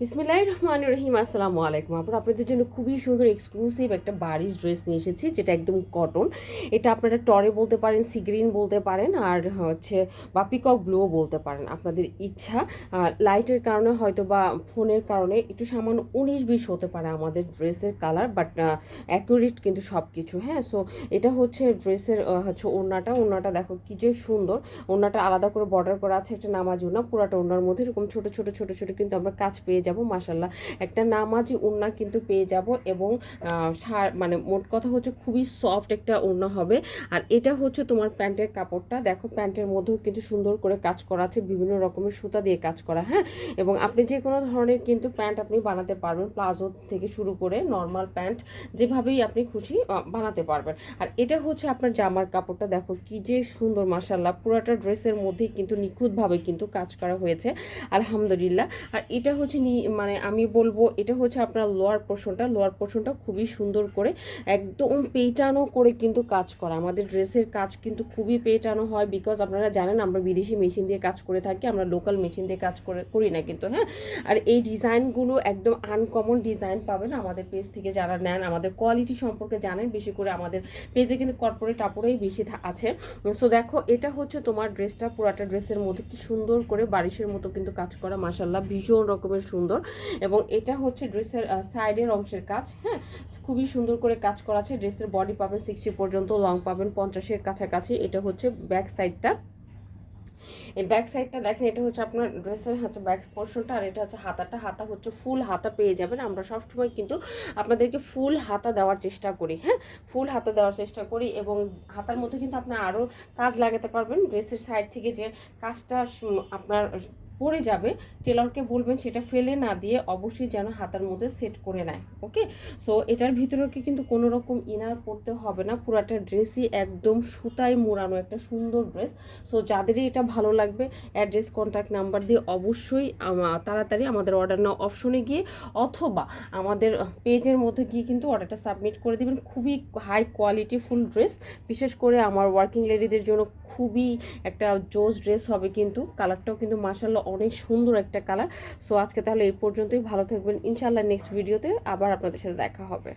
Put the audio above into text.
বিসমিল্লাহির রহমানির রহিম। আসসালামু আলাইকুম। আপনাদের জন্য খুবই সুন্দর এক্সক্লুসিভ একটা বারিশ ড্রেস নিয়ে এসেছি, যেটা একদম কটন। এটা আপনারা টরে বলতে পারেন, সি গ্রিন বলতে পারেন, আর হচ্ছে বা পিকক ব্লুও বলতে পারেন, আপনাদের ইচ্ছা। লাইটের কারণে হয়তো বা ফোনের কারণে একটু সামান্য 19-20 হতে পারে আমাদের ড্রেসের কালার, বাট অ্যাকুরেট কিন্তু সব কিছু। হ্যাঁ, সো এটা হচ্ছে ড্রেসের হচ্ছে ওড়নাটা দেখো কি যে সুন্দর। ওড়নাটা আলাদা করে বর্ডার করা আছে, একটা নামাজ ওড়না। পুরাটা ওড়নার মধ্যে এরকম ছোট ছোট ছোট ছোট কিন্তু আমরা কাজ পেয়ে যাব। মাশাল্লাহ, একটা নামাজি ওড়না কিন্তু পেয়ে যাব। এবং মানে মোট কথা হচ্ছে খুবই সফট একটা ওড়না হবে। আর এটা হচ্ছে তোমার প্যান্টের কাপড়টা দেখো, প্যান্টের মধ্যেও কিন্তু সুন্দর করে কাজ করা আছে, বিভিন্ন রকমের সুতা দিয়ে কাজ করা। হ্যাঁ, এবং আপনি যে কোনো ধরনের কিন্তু প্যান্ট আপনি বানাতে পারবেন, প্লাজো থেকে শুরু করে নর্মাল প্যান্ট যেভাবেই আপনি খুশি বানাতে পারবেন। আর এটা হচ্ছে আপনার জামার কাপড়টা দেখো কি যে সুন্দর। মাশাল্লাহ, পুরাটা ড্রেসের মধ্যেই কিন্তু নিখুঁতভাবে কিন্তু কাজ করা হয়েছে, আলহামদুলিল্লাহ। আর এটা হচ্ছে মানে আমি বলবো এটা হচ্ছে আপনার লোয়ার পোর্শনটা খুবই সুন্দর করে একদম পেটানো করে কিন্তু কাজ করা। আমাদের ড্রেসের কাজ কিন্তু খুবই পেটানো হয়, বিকজ আপনারা জানেন আমরা বিদেশি মেশিন দিয়ে কাজ করে থাকি, আমরা লোকাল মেশিন দিয়ে কাজ করি না কিন্তু। হ্যাঁ, আর এই ডিজাইনগুলো একদম আনকমন ডিজাইন পাবেন আমাদের পেজ থেকে। যারা নেন আমাদের কোয়ালিটি সম্পর্কে জানেন, বেশি করে আমাদের পেজে কিন্তু কর্পোরেট কাপড়েই বেশি আছে। সো দেখো, এটা হচ্ছে তোমার ড্রেসটা, পুরাটা ড্রেসের মধ্যে কি সুন্দর করে বারিশের মতো কিন্তু কাজ করা। মাশাল্লাহ, ভীষণ রকমের সুন্দর। এবং এটা হচ্ছে ড্রেসের সাইডের অংশের কাজ। হ্যাঁ, খুবই সুন্দর করে কাজ করা আছে। ড্রেসের বডি পাবেন 60 পর্যন্ত, লং পাবেন 50-এর কাছাকাছি। এটা হচ্ছে ব্যাক সাইডটা। এই ব্যাক সাইডটা দেখেন, এটা হচ্ছে আপনার ড্রেসের হচ্ছে ব্যাক পোর্শনটা। আর এটা হচ্ছে হাতা হচ্ছে ফুল হাতা পেয়ে যাবেন। আমরা সবসময় কিন্তু আপনাদেরকে ফুল হাতা দেওয়ার চেষ্টা করি। হ্যাঁ, ফুল হাতা দেওয়ার চেষ্টা করি। এবং হাতার মধ্যে কিন্তু আপনার আরও কাজ লাগাতে পারবেন। ড্রেসের সাইড থেকে যে কাজটা আপনার পড়ে যাবে, টেলরকে বলবেন সেটা ফেলে না দিয়ে অবশ্যই যেন হাতার মধ্যে সেট করে নেয়। ওকে, সো এটার ভিতরে কিন্তু কোনো রকম ইনার পড়তে হবে না, পুরাটা ড্রেসই একদম সুতায় মোড়ানো একটা সুন্দর ড্রেস। সো যাদেরই এটা ভালো লাগবে, অ্যাড্রেস কন্ট্যাক্ট নাম্বার দিয়ে অবশ্যই তাড়াতাড়ি আমাদের অর্ডার নাও অপশনে গিয়ে অথবা আমাদের পেজের মধ্যে গিয়ে কিন্তু অর্ডারটা সাবমিট করে দেবেন। খুবই হাই কোয়ালিটি ফুল ড্রেস, বিশেষ করে আমার ওয়ার্কিং লেডিদের জন্য খুবই একটা জোস ড্রেস হবে। কিন্তু কালারটাও কিন্তু মাশাআল্লাহ অনেক সুন্দর একটা কালার। সো আজকে তাহলে এই পর্যন্তই, ভালো থাকবেন। ইনশাআল্লাহ নেক্সট ভিডিওতে আবার আপনাদের সাথে দেখা হবে।